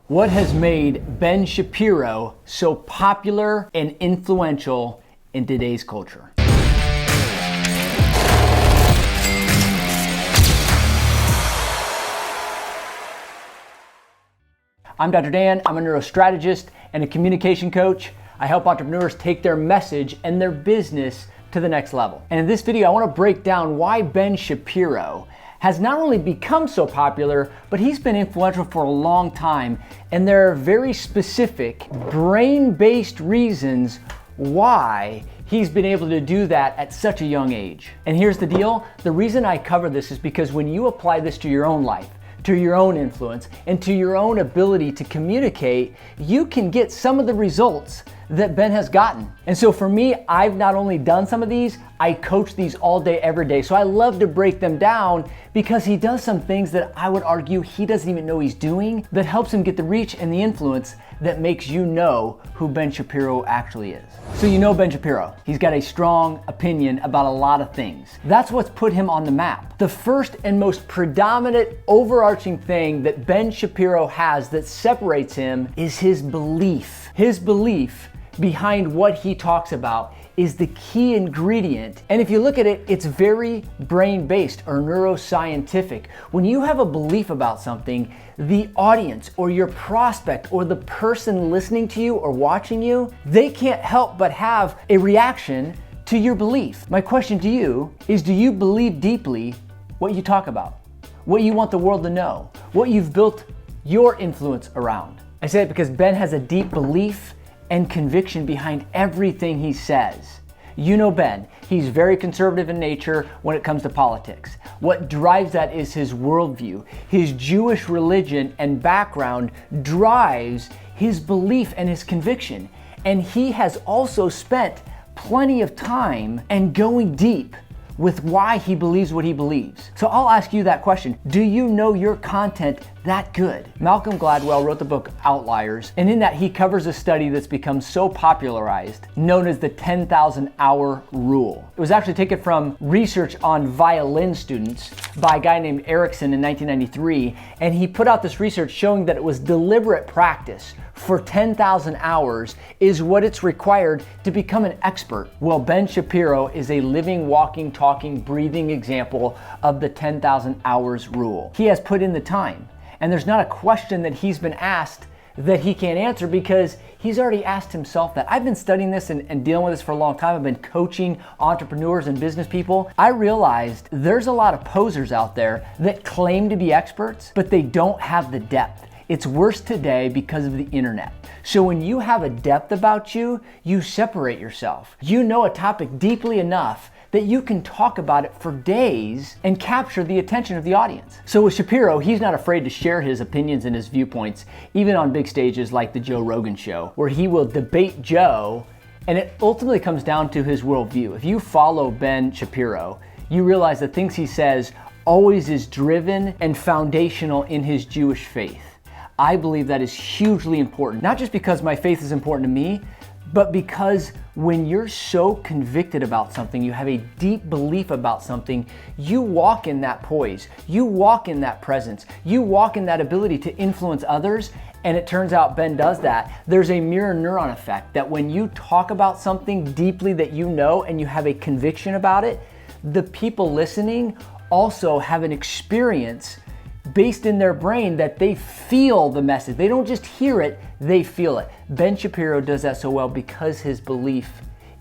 What has made Ben Shapiro so popular and influential in today's culture? I'm Dr. Dan. I'm a neurostrategist and a communication coach. I help entrepreneurs take their message and their business to the next level. And in this video, I want to break down why Ben Shapiro has not only become so popular, but he's been influential for a long time. And there are very specific brain-based reasons why he's been able to do that at such a young age. And here's the deal. The reason I cover this is because when you apply this to your own life, to your own influence, and to your own ability to communicate, you can get some of the results that Ben has gotten. And so for me, I've not only done some of these, I coach these all day, every day. So I love to break them down because he does some things that I would argue he doesn't even know he's doing that helps him get the reach and the influence that makes you know who Ben Shapiro actually is. So you know Ben Shapiro. He's got a strong opinion about a lot of things. That's what's put him on the map. The first and most predominant overarching thing that Ben Shapiro has that separates him is his belief. His belief behind what he talks about is the key ingredient. And if you look at it, it's very brain-based or neuroscientific. When you have a belief about something, the audience or your prospect or the person listening to you or watching you, they can't help but have a reaction to your belief. My question to you is, do you believe deeply what you talk about? What you want the world to know? What you've built your influence around? I say it because Ben has a deep belief and conviction behind everything he says. You know Ben, he's very conservative in nature when it comes to politics. What drives that is his worldview. His Jewish religion and background drives his belief and his conviction. And he has also spent plenty of time and going deep with why he believes what he believes. So I'll ask you that question. Do you know your content that good? Malcolm Gladwell wrote the book Outliers, and in that he covers a study that's become so popularized, known as the 10,000 hour rule. It was actually taken from research on violin students by a guy named Erickson in 1993, and he put out this research showing that it was deliberate practice for 10,000 hours is what it's required to become an expert. Well, Ben Shapiro is a living, walking, talking, breathing example of the 10,000 hours rule. He has put in the time, and there's not a question that he's been asked that he can't answer because he's already asked himself that. I've been studying this and dealing with this for a long time. I've been coaching entrepreneurs and business people. I realized there's a lot of posers out there that claim to be experts, but they don't have the depth. It's worse today because of the internet. So when you have a depth about you, you separate yourself. You know a topic deeply enough that you can talk about it for days and capture the attention of the audience. So with Shapiro, he's not afraid to share his opinions and his viewpoints, even on big stages like the Joe Rogan show, where he will debate Joe, and it ultimately comes down to his worldview. If you follow Ben Shapiro, you realize the things he says always is driven and foundational in his Jewish faith. I believe that is hugely important, not just because my faith is important to me, but because when you're so convicted about something, you have a deep belief about something, you walk in that poise, you walk in that presence, you walk in that ability to influence others, and it turns out Ben does that. There's a mirror neuron effect that when you talk about something deeply that you know and you have a conviction about it, the people listening also have an experience based in their brain that they feel the message. They don't just hear it, they feel it. Ben Shapiro does that so well because his belief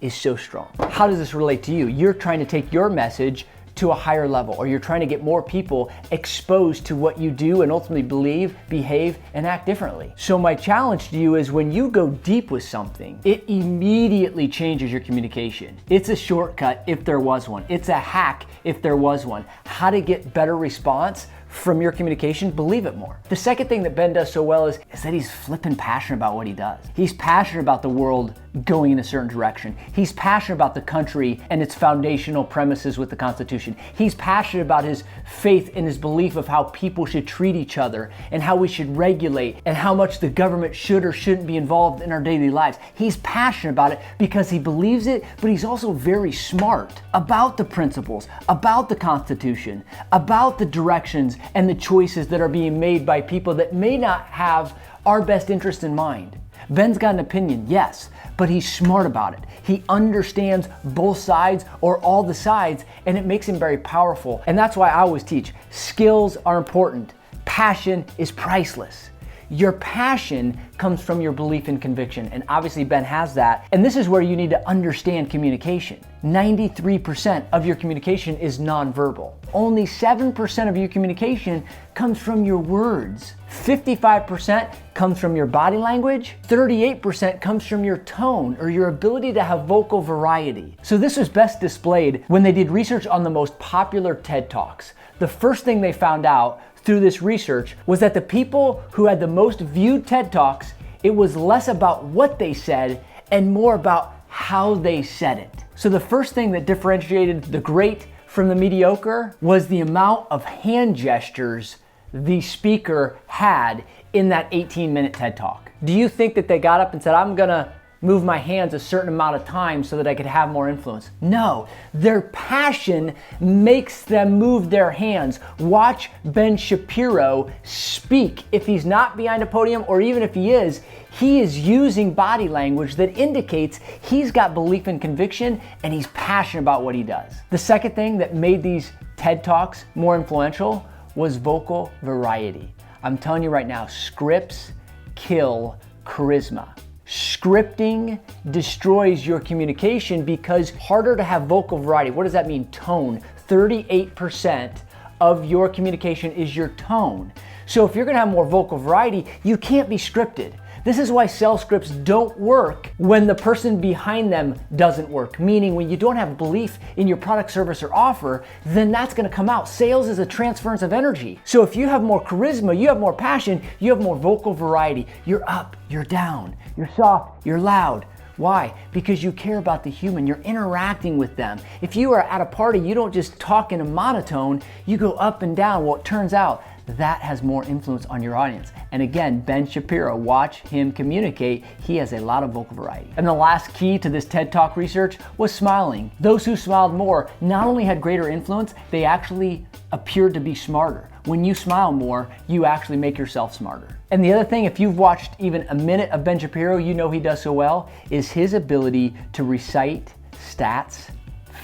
is so strong. How does this relate to you? You're trying to take your message to a higher level, or you're trying to get more people exposed to what you do and ultimately believe, behave, and act differently. So my challenge to you is when you go deep with something, it immediately changes your communication. It's a shortcut if there was one. It's a hack if there was one. How to get better response from your communication, believe it more. The second thing that Ben does so well is that he's flippin' passionate about what he does. He's passionate about the world going in a certain direction. He's passionate about the country and its foundational premises with the Constitution. He's passionate about his faith and his belief of how people should treat each other and how we should regulate and how much the government should or shouldn't be involved in our daily lives. He's passionate about it because he believes it, but he's also very smart about the principles, about the Constitution, about the directions and the choices that are being made by people that may not have our best interest in mind. Ben's got an opinion, yes, but he's smart about it. He understands both sides or all the sides, and it makes him very powerful. And that's why I always teach, skills are important. Passion is priceless. Your passion comes from your belief and conviction, and obviously Ben has that. And this is where you need to understand communication. 93% of your communication is nonverbal. Only 7% of your communication comes from your words. 55% comes from your body language. 38% comes from your tone or your ability to have vocal variety. So this was best displayed when they did research on the most popular TED Talks. The first thing they found out through this research was that the people who had the most viewed TED Talks, it was less about what they said and more about how they said it. So the first thing that differentiated the great from the mediocre was the amount of hand gestures the speaker had in that 18-minute TED Talk. Do you think that they got up and said, I'm gonna move my hands a certain amount of time so that I could have more influence? No, their passion makes them move their hands. Watch Ben Shapiro speak. If he's not behind a podium, or even if he is using body language that indicates he's got belief and conviction and he's passionate about what he does. The second thing that made these TED Talks more influential was vocal variety. I'm telling you right now, scripts kill charisma. Scripting destroys your communication because harder to have vocal variety. What does that mean? Tone. 38% of your communication is your tone. So if you're gonna have more vocal variety, you can't be scripted. This is why sales scripts don't work when the person behind them doesn't work. Meaning when you don't have belief in your product, service, or offer, then that's gonna come out. Sales is a transference of energy. So if you have more charisma, you have more passion, you have more vocal variety. You're up, you're down, you're soft, you're loud. Why? Because you care about the human, you're interacting with them. If you are at a party, you don't just talk in a monotone, you go up and down. Well, it turns out that has more influence on your audience. And again, Ben Shapiro, watch him communicate. He has a lot of vocal variety. And the last key to this TED Talk research was smiling. Those who smiled more not only had greater influence, they actually appeared to be smarter. When you smile more, you actually make yourself smarter. And the other thing, if you've watched even a minute of Ben Shapiro, you know he does so well, is his ability to recite stats,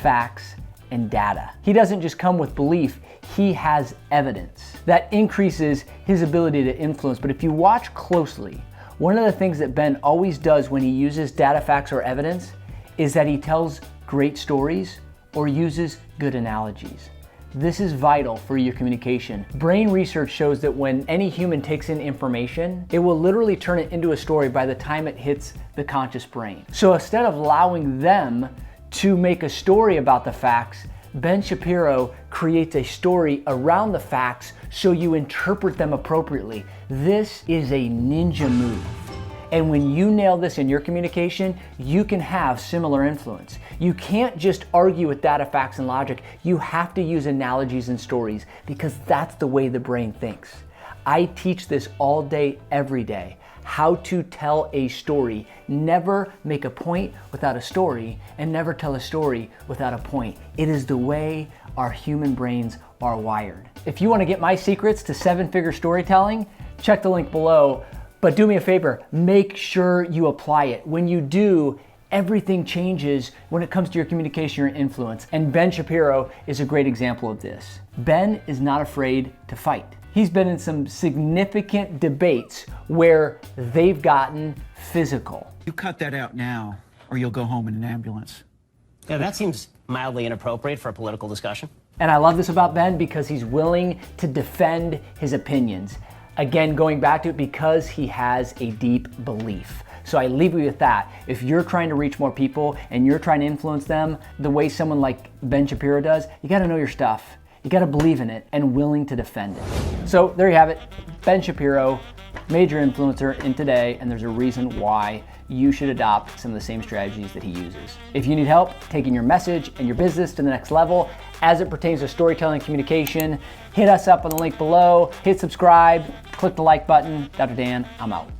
facts, and data. He doesn't just come with belief, he has evidence. That increases his ability to influence. But if you watch closely, one of the things that Ben always does when he uses data, facts, or evidence is that he tells great stories or uses good analogies. This is vital for your communication. Brain research shows that when any human takes in information, it will literally turn it into a story by the time it hits the conscious brain. So instead of allowing them to make a story about the facts, Ben Shapiro creates a story around the facts so you interpret them appropriately. This is a ninja move. And when you nail this in your communication, you can have similar influence. You can't just argue with data, facts, and logic. You have to use analogies and stories because that's the way the brain thinks. I teach this all day, every day. How to tell a story. Never make a point without a story, and never tell a story without a point. It is the way our human brains are wired. If you want to get my secrets to 7-figure storytelling, check the link below. But do me a favor, make sure you apply it. When you do, everything changes when it comes to your communication or influence. And Ben Shapiro is a great example of this. Ben is not afraid to fight. He's been in some significant debates where they've gotten physical. You cut that out now, or you'll go home in an ambulance. Yeah, that seems mildly inappropriate for a political discussion. And I love this about Ben because he's willing to defend his opinions. Again, going back to it, because he has a deep belief. So I leave you with that. If you're trying to reach more people and you're trying to influence them the way someone like Ben Shapiro does, you gotta know your stuff. You gotta believe in it and willing to defend it. So there you have it. Ben Shapiro, major influencer in today, and there's a reason why you should adopt some of the same strategies that he uses. If you need help taking your message and your business to the next level as it pertains to storytelling and communication, hit us up on the link below, hit subscribe, click the like button. Dr. Dan, I'm out.